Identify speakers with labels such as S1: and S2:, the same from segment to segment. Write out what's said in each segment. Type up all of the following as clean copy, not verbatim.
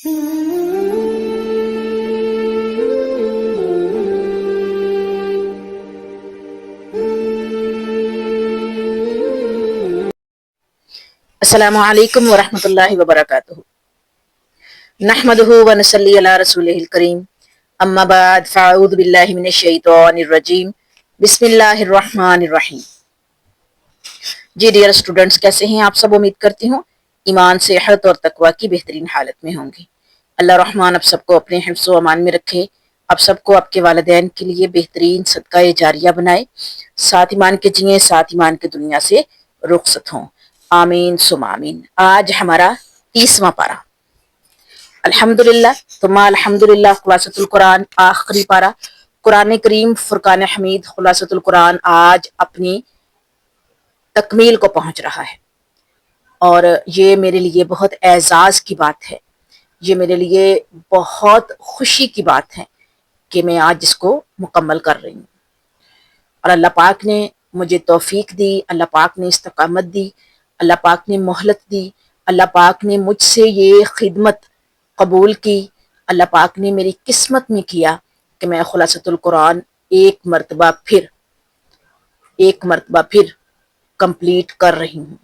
S1: السلام علیکم ورحمۃ اللہ وبرکاتہ۔ نحمدہ ونصلی علی رسولہ الکریم، اما بعد فاعوذ باللہ من الشیطان الرجیم، بسم اللہ الرحمن الرحیم۔ جی ڈیئر اسٹوڈنٹس، کیسے ہیں آپ سب؟ امید کرتی ہوں ایمان، صحت اور تقوی کی بہترین حالت میں ہوں گے۔ اللہ رحمان آپ سب کو اپنے حفظ و امان میں رکھے، آپ سب کو آپ کے والدین کے لیے بہترین صدقہ جاریہ بنائے، ساتھ ایمان کے جئیں، ساتھ ایمان کے دنیا سے رخصت ہوں، آمین ثم آمین۔ آج ہمارا 30واں پارہ الحمدللہ ثم الحمدللہ خلاصۃ القرآن، آخری پارہ قرآن کریم فرقان حمید خلاصۃ القرآن آج اپنی تکمیل کو پہنچ رہا ہے، اور یہ میرے لیے بہت اعزاز کی بات ہے، یہ میرے لیے بہت خوشی کی بات ہے کہ میں آج اس کو مکمل کر رہی ہوں، اور اللہ پاک نے مجھے توفیق دی، اللہ پاک نے استقامت دی، اللہ پاک نے مہلت دی، اللہ پاک نے مجھ سے یہ خدمت قبول کی، اللہ پاک نے میری قسمت میں کیا کہ میں خلاصۃ القرآن ایک مرتبہ پھر کمپلیٹ کر رہی ہوں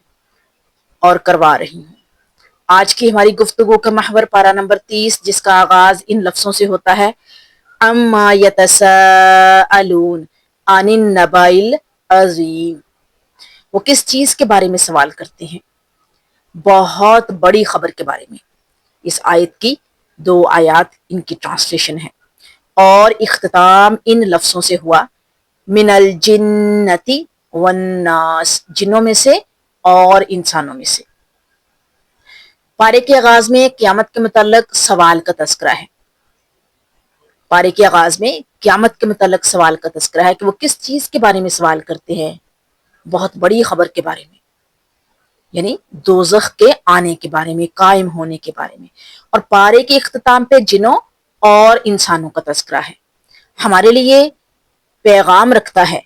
S1: اور کروا رہی ہوں۔ آج کی ہماری گفتگو کا محور پارہ نمبر 30، جس کا آغاز ان لفظوں سے ہوتا ہے، اما یتساءلون عن النبأ العظیم۔ وہ کس چیز کے بارے میں سوال کرتے ہیں؟ بہت بڑی خبر کے بارے میں۔ اس آیت کی 2 آیات ان کی ٹرانسلیشن ہے، اور اختتام ان لفظوں سے ہوا، من الجنتی والناس، جنوں میں سے اور انسانوں میں سے۔ پارے کے آغاز میں قیامت کے متعلق سوال کا تذکرہ ہے، پارے کے آغاز میں قیامت کے متعلق سوال کا تذکرہ ہے کہ وہ کس چیز کے بارے میں سوال کرتے ہیں؟ بہت بڑی خبر کے بارے میں، یعنی دوزخ کے آنے کے بارے میں، قائم ہونے کے بارے میں۔ اور پارے کے اختتام پہ جنوں اور انسانوں کا تذکرہ ہے، ہمارے لیے پیغام رکھتا ہے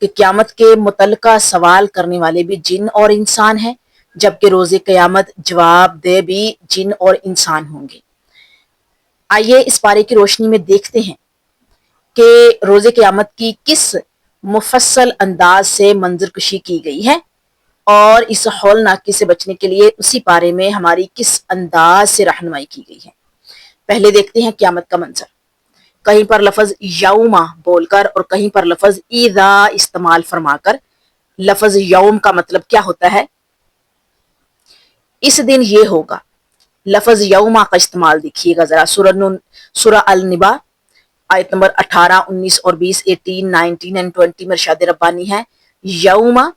S1: کہ قیامت کے متعلقہ سوال کرنے والے بھی جن اور انسان ہیں، جبکہ روز قیامت جواب دہ بھی جن اور انسان ہوں گے۔ آئیے اس پارے کی روشنی میں دیکھتے ہیں کہ روز قیامت کی کس مفصل انداز سے منظر کشی کی گئی ہے، اور اس ہولناکی سے بچنے کے لیے اسی پارے میں ہماری کس انداز سے رہنمائی کی گئی ہے۔ پہلے دیکھتے ہیں قیامت کا منظر۔ کہیں پر لفظ یوما بول کر اور کہیں پر لفظ اذا استعمال فرما کر، لفظ یوم کا مطلب کیا ہوتا ہے؟ اس دن یہ ہوگا۔ لفظ یوما کا استعمال دیکھیے گا ذرا، سورہ النبا آیت نمبر 18، 19 اور 20، 18، 19 and 20 میں ارشاد ربانی ہے، یوما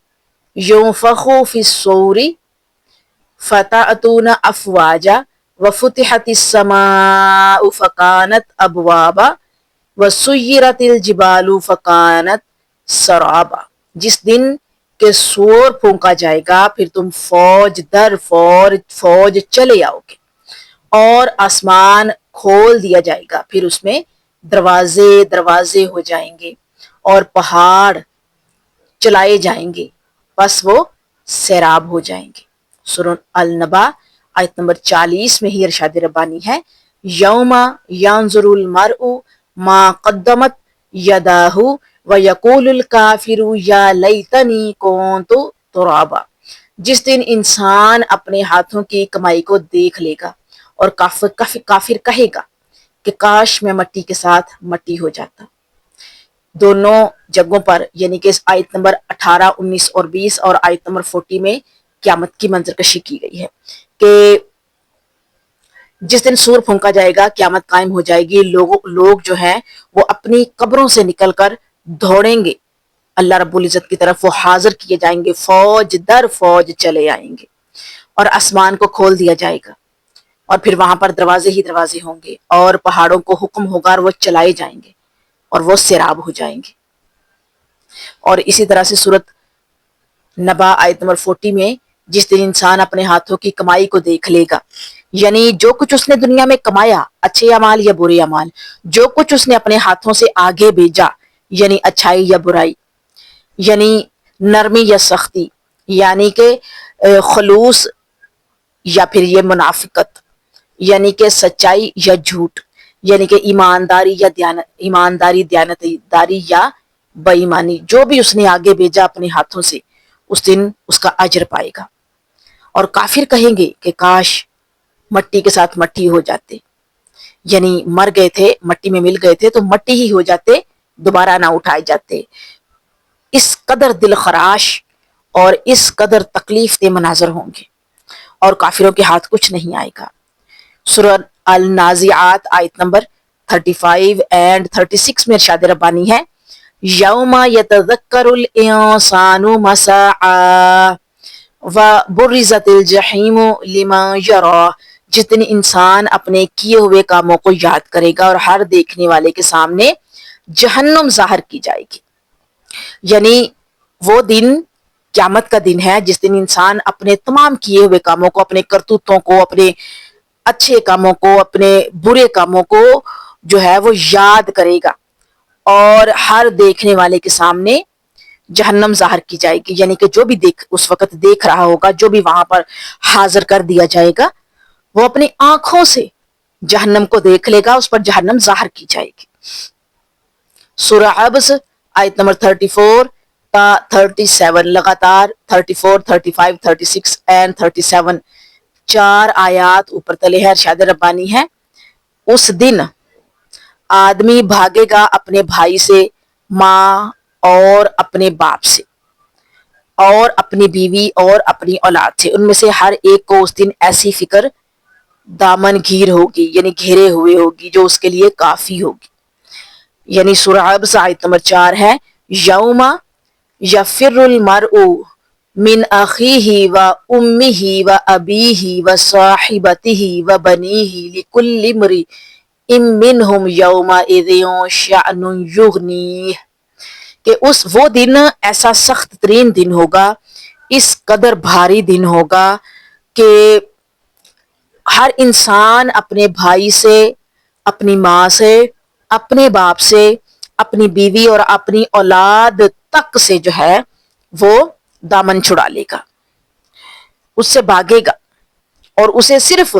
S1: ينفخ في الصور فتأتون افواجا وفتحت السماء فكانت ابوابا وسيرت الجبال فكانت سرابا۔ جس دن کہ سور پھونکا جائے گا، پھر تم فوج در فوج چلے آؤ گے، اور آسمان کھول دیا جائے گا، پھر اس میں دروازے ہو جائیں گے، اور پہاڑ چلائے جائیں گے، بس وہ سیراب ہو جائیں گے۔ سورہ النبا آیت نمبر 40 میں ہی ارشاد ربانی ہے، یوم ینظر المرء ما قدمت یداہ ویقول الکافر یا لیتنی کنت ترابا۔ جس دن انسان اپنے ہاتھوں کی کمائی کو دیکھ لے گا، اور کافر کہے گا کہ کاش میں مٹی کے ساتھ مٹی ہو جاتا۔ دونوں جگہوں پر، یعنی کہ آیت نمبر 18، 19 اور 20 اور آیت نمبر 40 میں قیامت کی منظر کشی کی گئی ہے کہ جس دن سور پھونکا جائے گا، قیامت قائم ہو جائے گی، لوگ جو ہیں وہ اپنی قبروں سے نکل کر دوڑیں گے اللہ رب العزت کی طرف، وہ حاضر کیے جائیں گے، فوج در فوج چلے آئیں گے، اور آسمان کو کھول دیا جائے گا، اور پھر وہاں پر دروازے ہی دروازے ہوں گے، اور پہاڑوں کو حکم ہوگا اور وہ چلائے جائیں گے، اور وہ سیراب ہو جائیں گے۔ اور اسی طرح سے سورۃ نبا آیت نمبر 40 میں، جس دن انسان اپنے ہاتھوں کی کمائی کو دیکھ لے گا، یعنی جو کچھ اس نے دنیا میں کمایا، اچھے اعمال یا برے اعمال، جو کچھ اس نے اپنے ہاتھوں سے آگے بھیجا، یعنی اچھائی یا برائی، یعنی نرمی یا سختی، یعنی کہ خلوص یا پھر یہ منافقت، یعنی کہ سچائی یا جھوٹ، یعنی کہ ایمانداری یا دیانتداری یا بے ایمانی، جو بھی اس نے آگے بھیجا اپنے ہاتھوں سے اس دن اس کا اجر پائے گا۔ اور کافر کہیں گے کہ کاش مٹی کے ساتھ مٹی ہو جاتے، یعنی مر گئے تھے، مٹی میں مل گئے تھے تو مٹی ہی ہو جاتے، دوبارہ نہ اٹھائے جاتے۔ اس قدر دل خراش اور اس قدر تکلیف دہ مناظر ہوں گے، اور کافروں کے ہاتھ کچھ نہیں آئے گا۔ سورہ النازعات آیت نمبر 35 اینڈ 36 میں ارشاد ربانی ہے، یوم یتذکر الانسان ما سعی وبرزت الجحیم لمن یری، جس دن انسان اپنے کیے ہوئے کاموں کو یاد کرے گا اور ہر دیکھنے والے کے سامنے جہنم ظاہر کی جائے گی۔ یعنی وہ دن قیامت کا دن ہے جس دن انسان اپنے تمام کیے ہوئے کاموں کو، اپنے کرتوتوں کو، اپنے اچھے کاموں کو، اپنے برے کاموں کو جو ہے وہ یاد کرے گا اور ہر دیکھنے والے کے سامنے جہنم ظاہر کی جائے گی۔ یعنی کہ جو بھی اس وقت دیکھ رہا ہوگا، جو بھی وہاں پر حاضر کر دیا جائے گا، وہ اپنی آنکھوں سے جہنم کو دیکھ لے گا، اس پر جہنم ظاہر کی جائے گی۔ سورہ عبس آیت نمبر 34 تا 37 لگاتار 34، 35، 36 اینڈ 37 4 آیات اوپر تلے ہے، ارشاد ربانی ہے، اس دن آدمی بھاگے گا اپنے بھائی سے، ماں اور اپنے باپ سے، اور اپنی بیوی اور اپنی اولاد سے، ان میں سے ہر ایک کو اس دن ایسی فکر دامن گھیر ہوگی، یعنی گھیرے ہوئے ہوگی، جو اس کے لیے کافی ہوگی۔ یعنی سورہ عبس آیت نمبر 4 ہے، یوم یفر المرء من اخیہ و امہ و ابیہ و صاحبتہ و بنیہ لکل امرئ منہم یومئذ شأن یغنیہ، کہ وہ دن ایسا سخت ترین دن ہوگا، اس قدر بھاری دن ہوگا کہ ہر انسان اپنے بھائی سے، اپنی ماں سے، اپنے باپ سے، اپنی بیوی اور اپنی اولاد تک سے جو ہے وہ دامن چھڑا لے گا، اس سے بھاگے گا، اور اسے صرف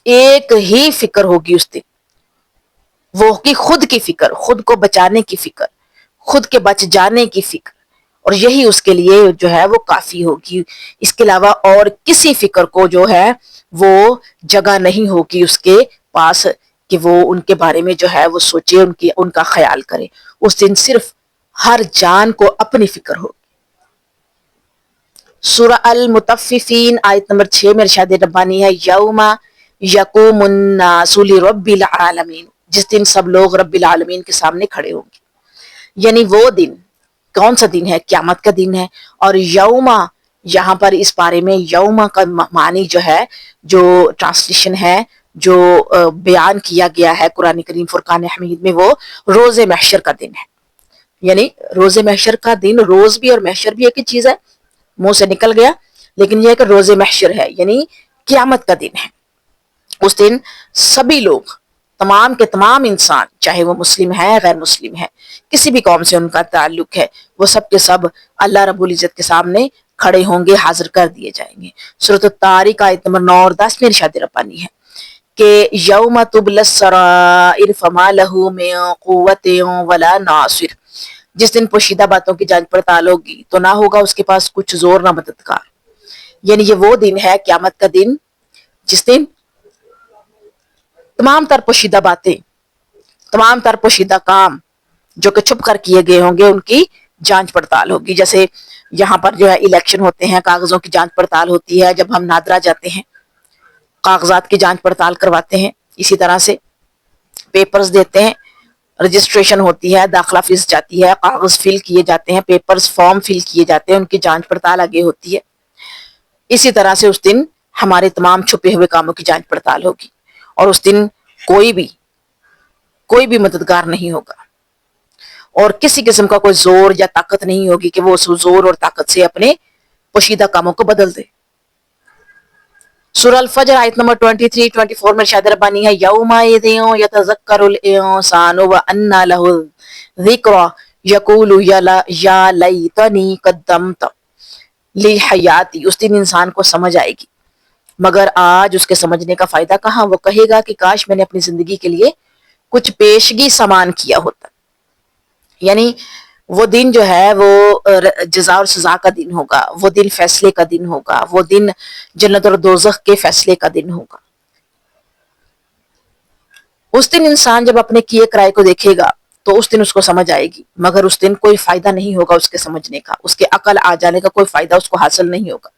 S1: ایک ہی فکر ہوگی اس دن، وہ ہوگی خود کی فکر، خود کو بچانے کی فکر، خود کے بچ جانے کی فکر، اور یہی اس کے لیے جو ہے وہ کافی ہوگی۔ اس کے علاوہ اور کسی فکر کو جو ہے وہ جگہ نہیں ہوگی اس کے پاس کہ وہ ان کے بارے میں جو ہے وہ سوچے، ان کا خیال کرے۔ اس دن صرف ہر جان کو اپنی فکر ہوگی۔ سورہ المطففین آیت نمبر 6 میں ارشاد ربانی ہے، یوم یقوم الناس لرب العالمین، جس دن سب لوگ رب العالمین کے سامنے کھڑے ہوں گے۔ یعنی وہ دن کون سا دن ہے؟ قیامت کا دن ہے۔ اور یوم یہاں پر اس بارے میں یوم کا معنی جو ہے، جو ٹرانسلیشن ہے، جو بیان کیا گیا ہے قرآن کریم فرقان حمید میں، وہ روز محشر کا دن ہے۔ یعنی روز محشر کا دن، روز بھی اور محشر بھی ایک ہی چیز ہے، منہ سے نکل گیا، لیکن یہ ہے کہ روز محشر ہے، یعنی قیامت کا دن ہے۔ اس دن سبھی لوگ، تمام کے تمام انسان، چاہے وہ مسلم ہے غیر مسلم ہے، کسی بھی قوم سے ان کا تعلق ہے، وہ سب کے سب اللہ رب العزت کے سامنے کھڑے ہوں گے، حاضر کر دیے جائیں گے۔ سورۃ الطارق آیت نمبر 9 اور 10 میں ارشاد ربانی ہے کہ یوم تبلی السرائر فما لہ من قوۃ ولا ناصر، جس دن پوشیدہ باتوں کی جانچ پڑتال ہوگی تو نہ ہوگا اس کے پاس کچھ زور نہ مددگار۔ یعنی یہ وہ دن ہے قیامت کا دن جس دن تمام تر پوشیدہ باتیں، تمام تر پوشیدہ کام جو کہ چھپ کر کیے گئے ہوں گے، ان کی جانچ پڑتال ہوگی۔ جیسے یہاں پر جو ہے الیکشن ہوتے ہیں، کاغذوں کی جانچ پڑتال ہوتی ہے، جب ہم نادرا جاتے ہیں کاغذات کی جانچ پڑتال کرواتے ہیں، اسی طرح سے پیپرز دیتے ہیں، رجسٹریشن ہوتی ہے، داخلہ فیس جاتی ہے، کاغذ فل کیے جاتے ہیں، پیپرز فارم فل کیے جاتے ہیں، ان کی جانچ پڑتال آگے ہوتی ہے۔ اسی طرح سے اس دن ہمارے تمام چھپے ہوئے کاموں کی جانچ پڑتال ہوگی، اور اس دن کوئی بھی مددگار نہیں ہوگا، اور کسی قسم کا کوئی زور یا طاقت نہیں ہوگی کہ وہ اس زور اور طاقت سے اپنے پوشیدہ کاموں کو بدل دے۔ سورہ الفجر آیت نمبر 23، 24 میں ارشاد ربانی ہے، یومئذ یتذکر الانسان وانی لہ الذکری یقول یا لیتنی قدمت لحیاتی، اس دن انسان کو سمجھ آئے گی مگر آج اس کے سمجھنے کا فائدہ کہاں. وہ کہے گا کہ کاش میں نے اپنی زندگی کے لیے کچھ پیشگی سامان کیا ہوتا. یعنی وہ دن جو ہے وہ جزا اور سزا کا دن ہوگا، وہ دن فیصلے کا دن ہوگا، وہ دن جنت اور دوزخ کے فیصلے کا دن ہوگا. اس دن انسان جب اپنے کیے کرائے کو دیکھے گا تو اس دن اس کو سمجھ آئے گی، مگر اس دن کوئی فائدہ نہیں ہوگا اس کے سمجھنے کا، اس کے عقل آ جانے کا کوئی فائدہ اس کو حاصل نہیں ہوگا.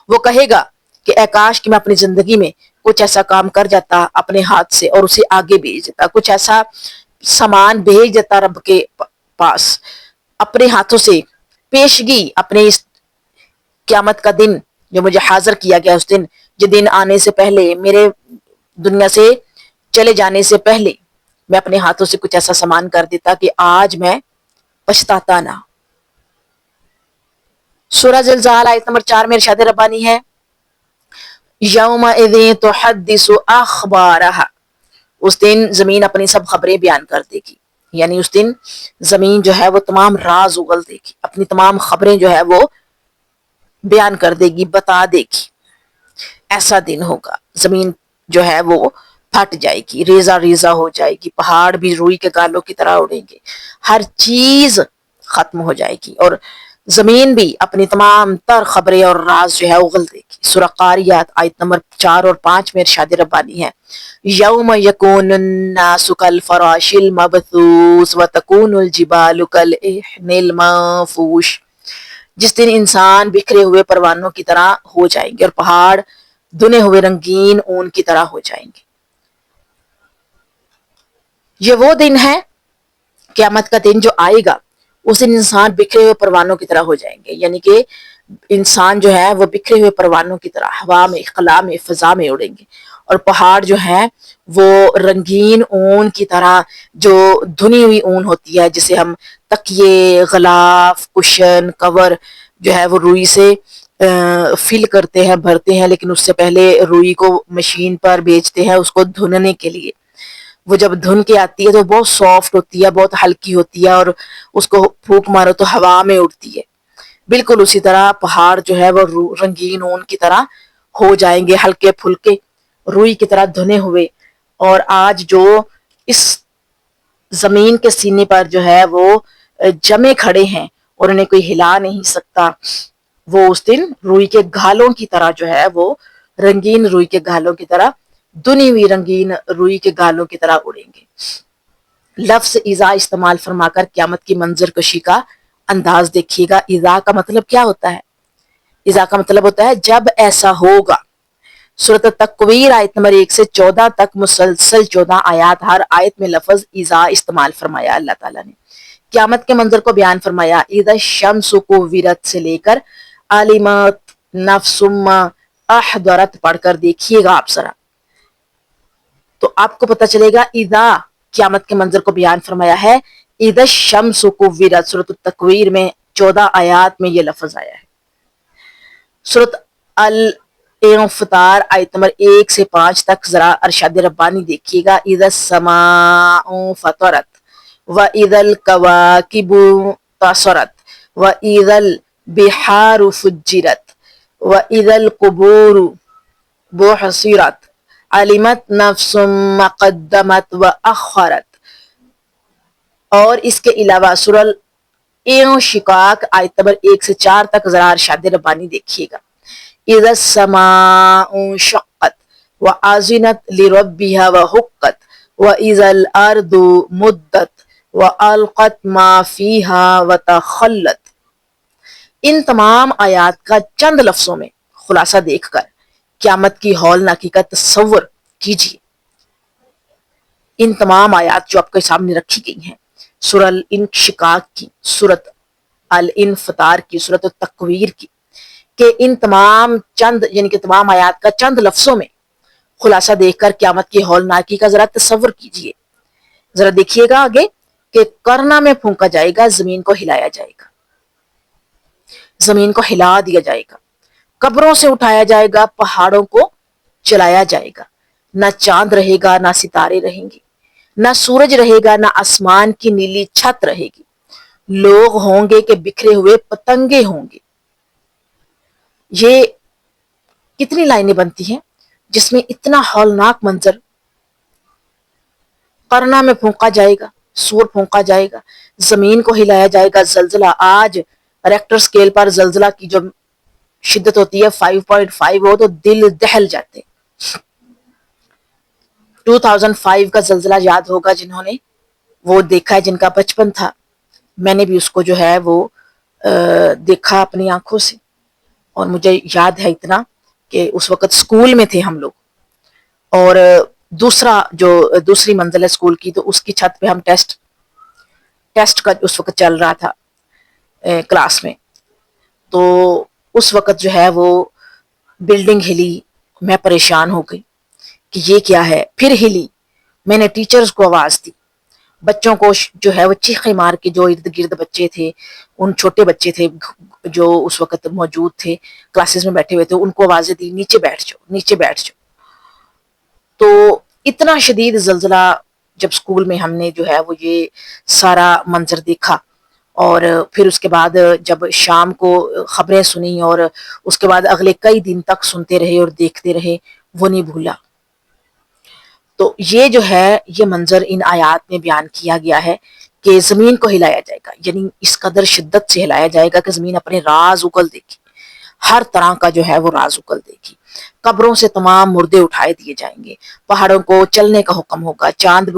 S1: وہ کہے گا کہ اے کاش کہ میں اپنی زندگی میں کچھ ایسا کام کر جاتا اپنے ہاتھ سے اور اسے آگے بھیج دیتا، کچھ ایسا سامان بھیج دیتا رب کے پاس اپنے ہاتھوں سے، پیشگی اپنے اس قیامت کا دن جو مجھے حاضر کیا گیا، اس دن جو دن آنے سے پہلے، میرے دنیا سے چلے جانے سے پہلے میں اپنے ہاتھوں سے کچھ ایسا سامان کر دیتا کہ آج میں پچھتاتا نہ. سورہ زلزال آیت نمبر 4 میں ارشاد ربانی ہے یومئذ تحدث اخبارہا، اس دن زمین اپنی سب خبریں بیان کر دے گی. یعنی اس دن زمین جو ہے وہ تمام راز اگل دے گی، اپنی تمام خبریں جو ہے وہ بیان کر دے گی، بتا دے گی. ایسا دن ہوگا، زمین جو ہے وہ پھٹ جائے گی، ریزہ ریزہ ہو جائے گی، پہاڑ بھی روئی کے گالوں کی طرح اڑیں گے، ہر چیز ختم ہو جائے گی اور زمین بھی اپنی تمام تر خبریں اور راز جو ہے اگل دے گی. سورہ قاریات آیت نمبر 4 اور 5 میں ارشاد ربانی ہے یوم یکون الناس کالفراش المبثوث وتکون الجبال کالعہن المنفوش، جس دن انسان بکھرے ہوئے پروانوں کی طرح ہو جائیں گے اور پہاڑ دنے ہوئے رنگین اون کی طرح ہو جائیں گے. یہ وہ دن ہے قیامت کا دن جو آئے گا، اس دن انسان بکھرے ہوئے پروانوں کی طرح ہو جائیں گے. یعنی کہ انسان جو ہے وہ بکھرے ہوئے پروانوں کی طرح ہوا میں، خلا میں، فضا میں اڑیں گے اور پہاڑ جو ہیں وہ رنگین اون کی طرح، جو دھنی ہوئی اون ہوتی ہے جسے ہم تکیے، غلاف، کشن، کور جو ہے وہ روئی سے فل کرتے ہیں، بھرتے ہیں، لیکن اس سے پہلے روئی کو مشین پر بیچتے ہیں اس کو دھننے کے لیے. وہ جب دھن کے آتی ہے تو بہت سافٹ ہوتی ہے، بہت ہلکی ہوتی ہے اور اس کو پھونک مارو تو ہوا میں اڑتی ہے. بالکل اسی طرح پہاڑ جو ہے وہ رنگین اون کی طرح ہو جائیں گے، ہلکے پھلکے روئی کی طرح دھنے ہوئے. اور آج جو اس زمین کے سینے پر جو ہے وہ جمے کھڑے ہیں اور انہیں کوئی ہلا نہیں سکتا، وہ اس دن روئی کے گھالوں کی طرح جو ہے وہ رنگین روئی کے گھالوں کی طرح، دنی ہوئی رنگین روئی کے گالوں کی طرح اڑیں گے. لفظ اذا استعمال فرما کر قیامت کی منظر کشی کا انداز دیکھیے گا. اذا کا مطلب کیا ہوتا ہے؟ اذا کا مطلب ہوتا ہے جب ایسا ہوگا. سورۃ التکویر آیت نمبر 1 سے 14 تک مسلسل 14 آیات، ہر آیت میں لفظ اذا استعمال فرمایا اللہ تعالیٰ نے. قیامت کے منظر کو بیان فرمایا اذا الشمس کوورت سے لے کر علمت نفس ما احضرت پڑھ کر دیکھیے گا آپ ذرا، تو آپ کو پتہ چلے گا اذا قیامت کے منظر کو بیان فرمایا ہے. اذا الشمس کوورت سورۃ التکویر میں 14 آیات میں یہ لفظ آیا ہے. سورۃ الانفطار آیت نمبر 1 سے 5 تک ذرا ارشاد ربانی دیکھیے گا اذا السماء فطرت واذا الکواکب انتثرت واذا البحار فجرت واذا القبور بعثرت علمت نفس ما قدمت واخرت. اور اس کے علاوہ سورہ الانشقاق آیت نمبر 1 سے 4 تک ذرا ارشاد ربانی دیکھیے گا اذا السماء انشقت واذنت لربها وحقت واذا الارض مدت والقت ما فيها وتخلت. ان تمام آیات کا چند لفظوں میں خلاصہ دیکھ کر قیامت کی ہولناکی کا تصور کیجیے. ان تمام آیات جو آپ کے سامنے رکھی گئی ہیں، سورہ الانشقاق کی، سورۃ الانفطار کی، سورۃ التکویر کی، کہ ان تمام چند یعنی کہ تمام آیات کا چند لفظوں میں خلاصہ دیکھ کر قیامت کی ہولناکی کا ذرا تصور کیجیے. ذرا دیکھیے گا آگے کہ کرنا میں پھونکا جائے گا، زمین کو ہلایا جائے گا، زمین کو ہلا دیا جائے گا، قبروں سے اٹھایا جائے گا، پہاڑوں کو چلایا جائے گا. نہ چاند رہے گا، نہ ستارے رہیں گے، نہ سورج رہے گا، نہ آسمان کی نیلی چھت رہے گی. لوگ ہوں گے کہ بکھرے ہوئے پتنگے ہوں گے. یہ کتنی لائنیں بنتی ہیں جس میں اتنا ہولناک منظر، قرنا میں پھونکا جائے گا، سور پھونکا جائے گا، زمین کو ہلایا جائے گا، زلزلہ آج ریکٹر سکیل پر زلزلہ کی جو شدت ہوتی ہے 5.5 ہو تو دل دہل جاتے. 2005 کا زلزلہ یاد ہوگا جنہوں نے وہ دیکھا ہے، جن کا بچپن تھا. میں نے بھی اس کو جو ہے وہ دیکھا اپنی آنکھوں سے، اور مجھے یاد ہے اتنا کہ اس وقت اسکول میں تھے ہم لوگ، اور دوسری منزل ہے اسکول کی، تو اس کی چھت پہ ہم ٹیسٹ کا اس وقت چل رہا تھا کلاس میں. تو اس وقت جو ہے وہ بلڈنگ ہلی، میں پریشان ہو گئی کہ یہ کیا ہے. پھر ہلی، میں نے ٹیچرز کو آواز دی، بچوں کو جو ہے وہ چیخیں مار کے، جو ارد گرد بچے تھے، ان چھوٹے بچے تھے جو اس وقت موجود تھے کلاسز میں بیٹھے ہوئے تھے، ان کو آوازیں دی نیچے بیٹھ جاؤ، نیچے بیٹھ جاؤ. تو اتنا شدید زلزلہ جب اسکول میں ہم نے جو ہے وہ یہ سارا منظر دیکھا، اور پھر اس کے بعد جب شام کو خبریں سنی، اور اس کے بعد اگلے کئی دن تک سنتے رہے اور دیکھتے رہے، وہ نہیں بھولا. تو یہ جو ہے یہ منظر ان آیات میں بیان کیا گیا ہے کہ زمین کو ہلایا جائے گا، یعنی اس قدر شدت سے ہلایا جائے گا کہ زمین اپنے راز اگل دے گی، ہر طرح کا جو ہے وہ راز اگل دے گی. قبروں سے تمام مردے اٹھائے دیے جائیں گے، پہاڑوں کو چلنے کا حکم ہوگا، چاند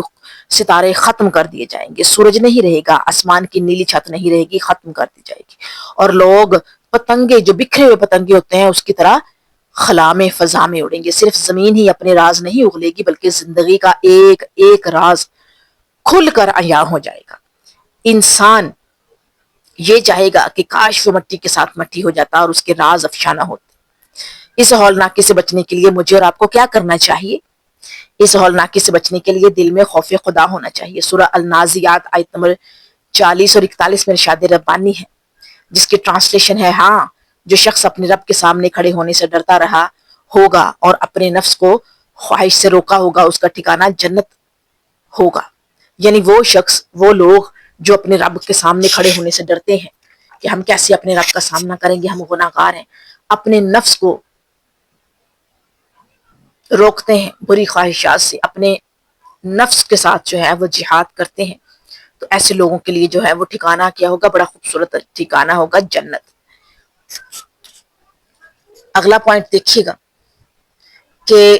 S1: ستارے ختم کر دیے جائیں گے، سورج نہیں رہے گا، آسمان کی نیلی چھت نہیں رہے گی، ختم کر دی جائے گی، اور لوگ پتنگے جو بکھرے ہوئے پتنگے ہوتے ہیں اس کی طرح خلا میں فضا میں اڑیں گے. صرف زمین ہی اپنے راز نہیں اگلے گی، بلکہ زندگی کا ایک ایک راز کھل کر عیاں ہو جائے گا. انسان یہ چاہے گا کہ کاش وہ مٹی کے ساتھ مٹی ہو جاتا اور اس کے راز افشا نہ ہوتے. اس ہولناکی سے بچنے کے لیے مجھے اور آپ کو کیا کرنا چاہیے؟ اس ہولناکی سے بچنے کے لیے دل میں خوف خدا ہونا چاہیے. سورہ النازعات آیت نمبر 40 اور 41 میں ارشاد ربانی ہے، جس کی ٹرانسلیشن ہے: ہاں، جو شخص اپنے رب کے سامنے کھڑے ہونے سے ڈرتا رہا ہوگا اور اپنے نفس کو خواہش سے روکا ہوگا، اس کا ٹھکانہ جنت ہوگا. یعنی وہ شخص، وہ لوگ جو اپنے رب کے سامنے کھڑے ہونے سے ڈرتے ہیں کہ ہم کیسے اپنے رب کا سامنا کریں گے، ہم گناہگار ہیں، اپنے نفس کو روکتے ہیں بری خواہشات سے، اپنے نفس کے ساتھ جو ہے وہ جہاد کرتے ہیں، تو ایسے لوگوں کے لیے جو ہے وہ ٹھکانہ کیا ہوگا؟ بڑا خوبصورت ٹھکانہ ہوگا، جنت. اگلا پوائنٹ دیکھیے گا کہ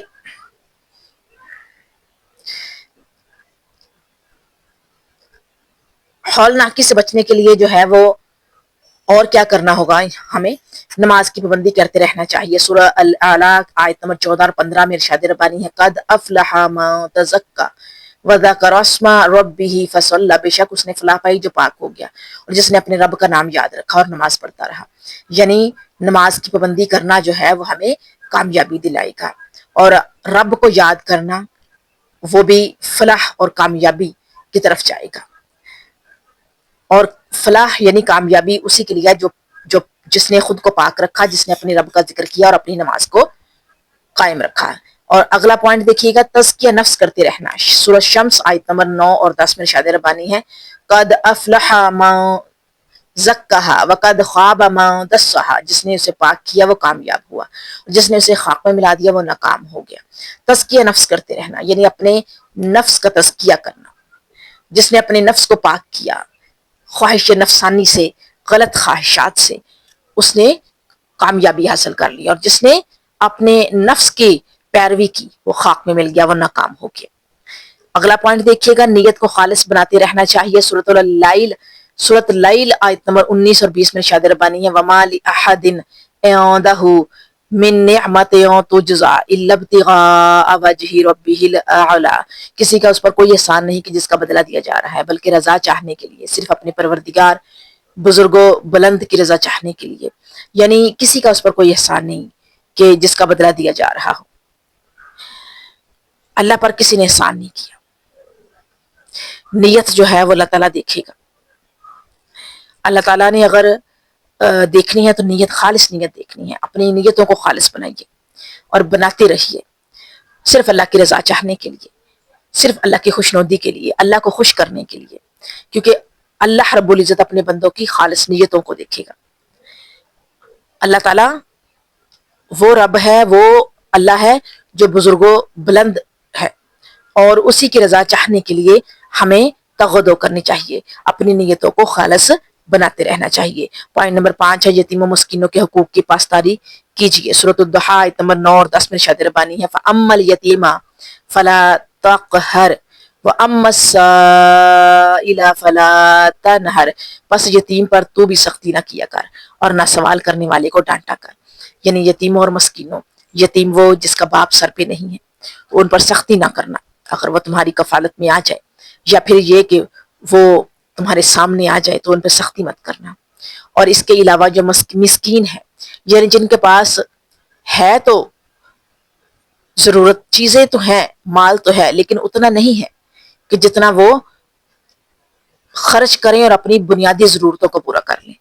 S1: ہولناکی سے بچنے کے لیے جو ہے وہ اور کیا کرنا ہوگا؟ ہمیں نماز کی پابندی کرتے رہنا چاہیے. سورہ الاعلیٰ آیت نمبر 14 اور 15 میں ارشاد ربانی ہے: قد افلح من تزکا وذکر اسم ربہ فصلی، بے شک اس نے فلاح پائی جو پاک ہو گیا اور جس نے اپنے رب کا نام یاد رکھا اور نماز پڑھتا رہا. یعنی نماز کی پابندی کرنا جو ہے وہ ہمیں کامیابی دلائے گا، اور رب کو یاد کرنا وہ بھی فلاح اور کامیابی کی طرف جائے گا. اور فلاح یعنی کامیابی اسی کے لیے جو جس نے خود کو پاک رکھا، جس نے اپنے رب کا ذکر کیا اور اپنی نماز کو قائم رکھا. اور اگلا پوائنٹ دیکھیے گا، تزکیہ نفس کرتے رہنا. سورہ شمس آیت نمبر 9 اور 10 میں ارشاد ربانی ہے: قد افلح من زکھا وقد خاب من دسھا، جس نے اسے پاک کیا وہ کامیاب ہوا، جس نے اسے خاک میں ملا دیا وہ ناکام ہو گیا. تزکیہ نفس کرتے رہنا یعنی اپنے نفس کا تزکیہ کرنا. جس نے اپنے نفس کو پاک کیا خواہش نفسانی سے، غلط خواہشات سے، اس نے کامیابی حاصل کر لی، اور جس نے اپنے نفس کی پیروی کی وہ خاک میں مل گیا، وہ ناکام ہو گیا. اگلا پوائنٹ دیکھیے گا، نیت کو خالص بناتے رہنا چاہیے. سورۃ اللیل آیت نمبر 19 اور 20 میں ارشاد ربانی ہے: وما لأحد عندہ من نعمت تجزا الا ابتغاء وجہ ربہ الاعلی، کسی کا اس پر کوئی احسان نہیں کہ جس کا بدلہ دیا جا رہا ہے، بلکہ رضا چاہنے کے لیے، صرف اپنے پروردگار بزرگوں بلند کی رضا چاہنے کے لیے. یعنی کسی کا اس پر کوئی احسان نہیں کہ جس کا بدلہ دیا جا رہا ہو. اللہ پر کسی نے احسان نہیں کیا. نیت جو ہے وہ اللہ تعالیٰ دیکھے گا. اللہ تعالیٰ نے اگر دیکھنی ہے تو نیت، خالص نیت دیکھنی ہے. اپنی نیتوں کو خالص بنائیے اور بناتے رہیے، صرف اللہ کی رضا چاہنے کے لیے، صرف اللہ کی خوشنودی کے لیے، اللہ کو خوش کرنے کے لیے. کیونکہ اللہ رب العزت اپنے بندوں کی خالص نیتوں کو دیکھے گا. اللہ تعالیٰ وہ رب ہے، وہ اللہ ہے جو بزرگوں بلند ہے، اور اسی کی رضا چاہنے کے لیے ہمیں تغدو کرنی چاہیے، اپنی نیتوں کو خالص بناتے رہنا چاہیے۔ پوائنٹ نمبر 5 ہے یتیموں مسکینوں کے حقوق کی پاسداری کیجیے۔ سورۃ الضحیٰ آیت نمبر 9 اور 10 میں ارشاد ربانی ہے فَأَمَّا الْيَتِيمَ فَلَا تَقْهَرْ وَأَمَّا السَّائِلَ فَلَا تَنْهَرْ، پس یتیم پر تو بھی سختی نہ کیا کر اور نہ سوال کرنے والے کو ڈانٹا کر۔ یعنی یتیموں اور مسکینوں، یتیم وہ جس کا باپ سر پہ نہیں ہے، تو ان پر سختی نہ کرنا اگر وہ تمہاری کفالت میں آ جائے، یا پھر یہ کہ وہ تمہارے سامنے آ جائے تو ان پہ سختی مت کرنا۔ اور اس کے علاوہ جو مسکین ہے، یعنی جن کے پاس ہے تو ضرورت چیزیں تو ہیں، مال تو ہے، لیکن اتنا نہیں ہے کہ جتنا وہ خرچ کریں اور اپنی بنیادی ضرورتوں کو پورا کر لیں۔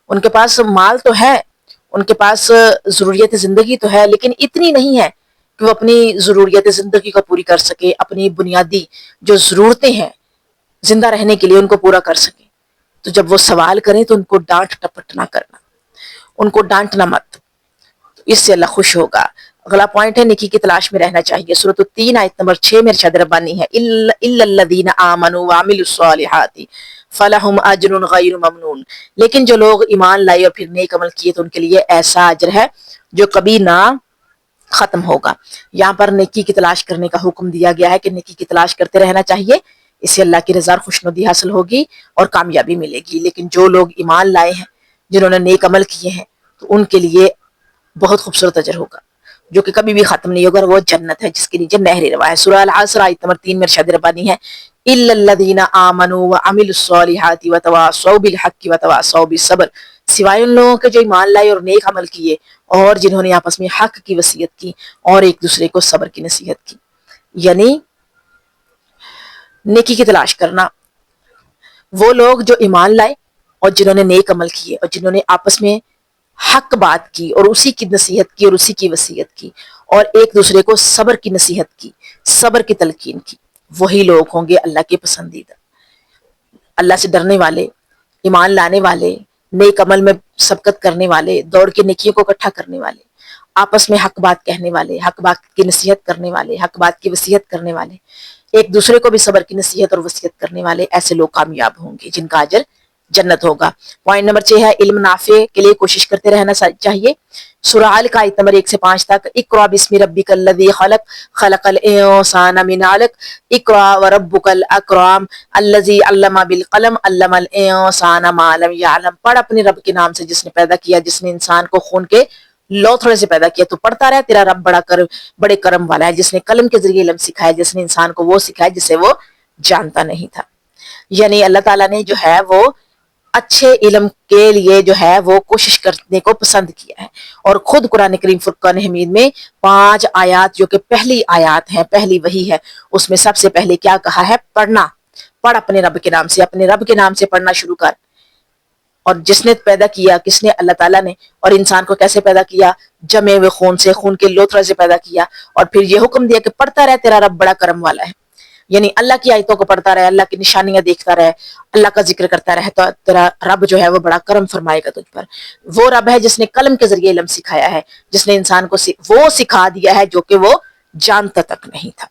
S1: ان کے پاس مال تو ہے، ان کے پاس ضروریت زندگی تو ہے، لیکن اتنی نہیں ہے کہ وہ اپنی ضروریت زندگی کو پوری کر سکے، اپنی بنیادی جو ضرورتیں ہیں زندہ رہنے کے لیے ان کو پورا کر سکے۔ تو جب وہ سوال کریں تو ان کو ڈانٹ ٹپٹ نہ کرنا، ان کو ڈانٹنا مت، تو اس سے اللہ خوش ہوگا۔ اگلا پوائنٹ ہے نیکی کی تلاش میں رہنا چاہیے۔ سورۃ التین آیت نمبر 6 میں ارشاد ربانی ہے اِلَّا الَّذِينَ آمَنُوا وَعَمِلُوا الصَّالِحَاتِ فَلَهُمْ أَجْرٌ غَيْرُ مَمْنُونٍ، لیکن جو لوگ ایمان لائے اور پھر نیک عمل کیے تو ان کے لیے ایسا اجر ہے جو کبھی نہ ختم ہوگا۔ یہاں پر نیکی کی تلاش کرنے کا حکم دیا گیا ہے کہ نیکی کی تلاش کرتے رہنا چاہیے، اس سے اللہ کی رضا اور خوشنودی حاصل ہوگی اور کامیابی ملے گی۔ لیکن جو لوگ ایمان لائے ہیں، جنہوں نے نیک عمل کیے ہیں، تو ان کے لیے بہت خوبصورت اجر ہوگا جو کہ کبھی بھی ختم نہیں ہوگا، اور وہ جنت ہے جس کے نیچے نہریں رواں ہے۔ سورہ العصر آیت نمبر 3 میں ارشاد ربانی ہے اِلَّا الَّذِينَ آمَنُوا وَعَمِلُوا الصَّالِحَاتِ وَتَوَاصَوْا بِالْحَقِّ وَتَوَاصَوْا بِالصَّبْرِ، سوائے ان لوگوں کے جو ایمان لائے اور نیک عمل کیے اور جنہوں نے آپس میں حق کی وصیت کی اور ایک دوسرے کو صبر کی نصیحت کی۔ یعنی نیکی کی تلاش کرنا، وہ لوگ جو ایمان لائے اور جنہوں نے نیک عمل کیے اور جنہوں نے آپس میں حق بات کی اور اسی کی نصیحت کی اور اسی کی وصیت کی اور ایک دوسرے کو صبر کی نصیحت کی، صبر کی تلقین کی، وہی لوگ ہوں گے اللہ کے پسندیدہ، اللہ سے ڈرنے والے، ایمان لانے والے، نیک عمل میں سبقت کرنے والے، دوڑ کے نیکیوں کو اکٹھا کرنے والے، آپس میں حق بات کہنے والے، حق بات کی نصیحت کرنے والے، حق بات کی وصیت کرنے والے، ایک دوسرے کو بھی صبر کی نصیحت اور وصیت کرنے والے، ایسے لوگ کامیاب ہوں گے جن کا اجر جنت ہوگا۔ پوائنٹ نمبر 6 ہے علم نافع کے لیے کوشش کرتے رہنا چاہیے۔ سورہ علق آیت نمبر 1 سے 5 تک اقرأ بسم ربک الذی خلق خلق الانسان من علق اقرأ وربک الاکرم الذی علم بالقلم علم الانسان ما لم یعلم، پڑھ اپنے رب کے نام سے جس نے پیدا کیا، جس نے انسان کو خون کے لوتھڑے سے پیدا کیا۔ تو پڑھتا رہے، تیرا رب بڑے کرم والا ہے، جس نے قلم کے ذریعے علم سکھایا، جس نے انسان کو وہ سکھایا جسے وہ جانتا نہیں تھا۔ یعنی اللہ تعالیٰ نے جو ہے وہ اچھے علم کے لیے جو ہے وہ کوشش کرنے کو پسند کیا ہے، اور خود قرآن کریم فرقان حمید میں 5 آیات جو کہ پہلی آیات ہیں، پہلی وحی ہے، اس میں سب سے پہلے کیا کہا ہے؟ پڑھنا، پڑھ اپنے رب کے نام سے، اپنے رب کے نام سے پڑھنا شروع کر۔ اور جس نے پیدا کیا، کس نے؟ اللہ تعالیٰ نے۔ اور انسان کو کیسے پیدا کیا؟ جمے ہوئے خون سے، خون کے لوتھڑے سے پیدا کیا، اور پھر یہ حکم دیا کہ پڑھتا رہے، تیرا رب بڑا کرم والا ہے۔ یعنی اللہ کی آیتوں کو پڑھتا رہے، اللہ کی نشانیاں دیکھتا رہے، اللہ کا ذکر کرتا رہے، تو تیرا رب جو ہے وہ بڑا کرم فرمائے گا تجھ پر۔ وہ رب ہے جس نے قلم کے ذریعے علم سکھایا ہے، جس نے انسان کو وہ سکھا دیا ہے جو کہ وہ جانتا تک نہیں تھا۔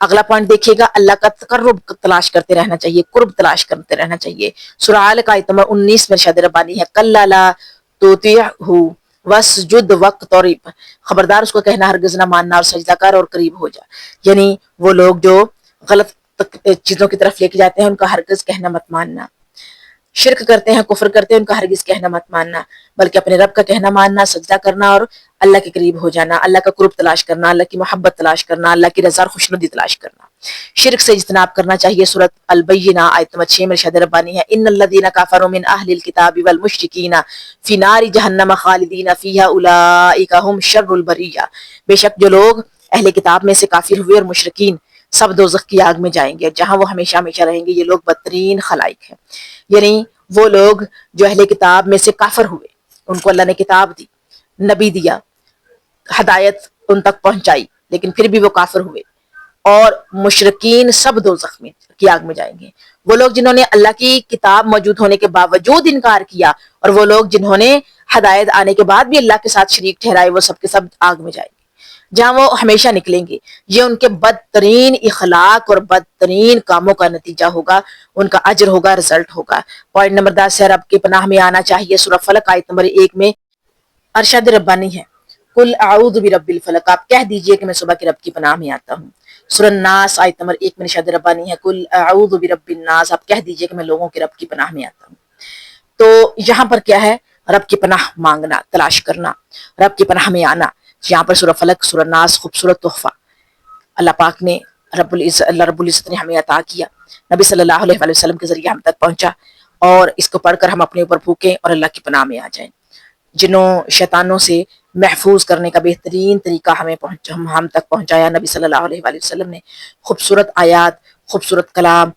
S1: اگلا پوائنٹ دیکھیے گا، اللہ کا تقرب تلاش کرتے رہنا چاہیے، قرب تلاش کرتے رہنا چاہیے۔ سورہ علق آیت نمبر 19 میں ارشاد ربانی ہے کَلَّا لَا تُطِعْهُ وَاسْجُدْ وَاقْتَرِب، خبردار اس کو کہنا ہرگز نہ ماننا اور سجدہ کر اور قریب ہو جا۔ یعنی وہ لوگ جو غلط چیزوں کی طرف لے کے جاتے ہیں ان کا ہرگز کہنا مت ماننا، شرک کرتے ہیں، کفر کرتے ہیں، ان کا ہرگز کہنا مت ماننا، بلکہ اپنے رب کا کہنا ماننا، سجدہ کرنا اور اللہ کے قریب ہو جانا، اللہ کا قرب تلاش کرنا، اللہ کی محبت تلاش کرنا، اللہ کی رضا اور خوشنودی تلاش کرنا۔ شرک سے اجتناب کرنا چاہیے۔ سورۃ البینہ آیت نمبر 6 میں ارشاد ربانی ہے ان الذین کفروا من اہل الکتاب والمشرکین فی نار جہنم خالدین فیہا اولئک ھم شر البریہ، بے شک جو لوگ اہل کتاب میں سے کافر ہوئے اور مشرکین سب دوزخ کی آگ میں جائیں گے، جہاں وہ ہمیشہ ہمیشہ رہیں گے، یہ لوگ بدترین خلائق ہیں۔ یعنی وہ لوگ جو اہل کتاب میں سے کافر ہوئے، ان کو اللہ نے کتاب دی، نبی دیا، ہدایت ان تک پہنچائی، لیکن پھر بھی وہ کافر ہوئے اور مشرکین سب دوزخ میں کی آگ میں جائیں گے۔ وہ لوگ جنہوں نے اللہ کی کتاب موجود ہونے کے باوجود انکار کیا، اور وہ لوگ جنہوں نے ہدایت آنے کے بعد بھی اللہ کے ساتھ شریک ٹھہرائے، وہ سب کے سب آگ میں جائیں گے جہاں وہ ہمیشہ نکلیں گے۔ یہ ان کے بدترین اخلاق اور بدترین کاموں کا نتیجہ ہوگا، ان کا اجر ہوگا، رزلٹ ہوگا۔ پوائنٹ نمبر 10 ہے رب کی پناہ میں آنا چاہیے۔ سورہ فلق آیت نمبر 1 میں ارشاد ربانی ہے، قل اعوذ برب الفلق، آپ کہہ دیجئے کہ میں صبح کے رب کی پناہ میں آتا ہوں۔ سورہ الناس آیت نمبر 1 میں ارشاد ربانی ہے، قل اعوذ برب الناس، آپ کہہ دیجئے کہ میں لوگوں کے رب کی پناہ میں آتا ہوں۔ تو یہاں پر کیا ہے؟ رب کی پناہ مانگنا، تلاش کرنا، رب کی پناہ میں آنا۔ یہاں پر سورہ فلق، سورہ ناس، خوبصورت تحفہ اللہ پاک نے اللہ رب العزت نے ہمیں عطا کیا، نبی صلی اللہ علیہ وآلہ وسلم کے ذریعے ہم تک پہنچا، اور اس کو پڑھ کر ہم اپنے اوپر پھونکیں اور اللہ کی پناہ میں آ جائیں۔ جنوں شیطانوں سے محفوظ کرنے کا بہترین طریقہ ہم تک پہنچایا نبی صلی اللہ علیہ وآلہ وسلم نے۔ خوبصورت آیات، خوبصورت کلام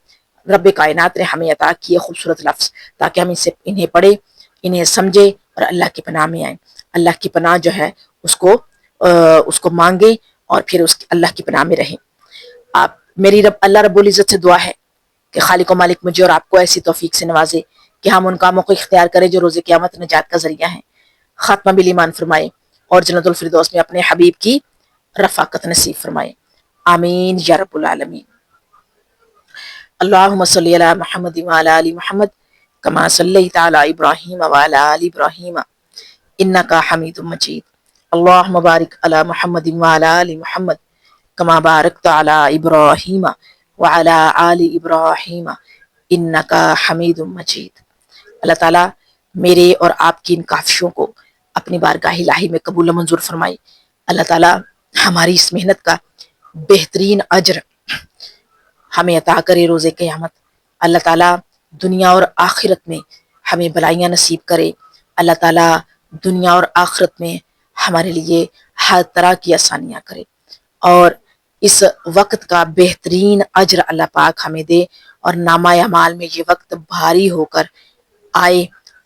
S1: رب کائنات نے ہمیں عطا کیے، خوبصورت لفظ، تاکہ ہم انہیں پڑھیں، انہیں سمجھیں اور اللہ کی پناہ میں آئیں۔ اللہ کی پناہ جو ہے اس کو مانگیں اور پھر اللہ کی پناہ میں رہیں۔ میری اللہ رب العزت سے دعا ہے کہ خالق و مالک مجھے اور آپ کو ایسی توفیق سے نوازے کہ ہم ان کاموں کو اختیار کریں جو روز قیامت نجات کا ذریعہ ہیں، خاتمہ بالایمان فرمائے اور جنت الفردوس میں اپنے حبیب کی رفاقت نصیب فرمائے، آمین یا رب العالمین۔ اللہم صلی علی محمد وعلی آل محمد کما صلیت علی ابراہیم وعلی آل ابراہیم انکا حمید مجید۔ اللہم بارک علی محمد وعلی آل محمد کما بارکت علی ابراہیم وعلی آل ابراہیم انکا حمید مجید۔ اللہ تعالیٰ میرے اور آپ کی ان کاوشوں کو اپنی بارگاہ الہی میں قبول و منظور فرمائے۔ اللہ تعالیٰ ہماری اس محنت کا بہترین اجر ہمیں عطا کرے روز قیامت۔ اللہ تعالیٰ دنیا اور آخرت میں ہمیں بلائیاں نصیب کرے۔ اللہ تعالیٰ دنیا اور آخرت میں ہمارے لیے ہر طرح کی آسانیاں کرے، اور اس وقت کا بہترین اجر اللہ پاک ہمیں دے، اور نامہ اعمال میں یہ وقت بھاری ہو کر آئے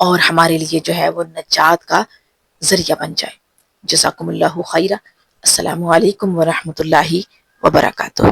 S1: اور ہمارے لیے جو ہے وہ نجات کا ذریعہ بن جائے۔ جزاکم اللہ خیرہ۔ السلام علیکم ورحمۃ اللہ وبرکاتہ۔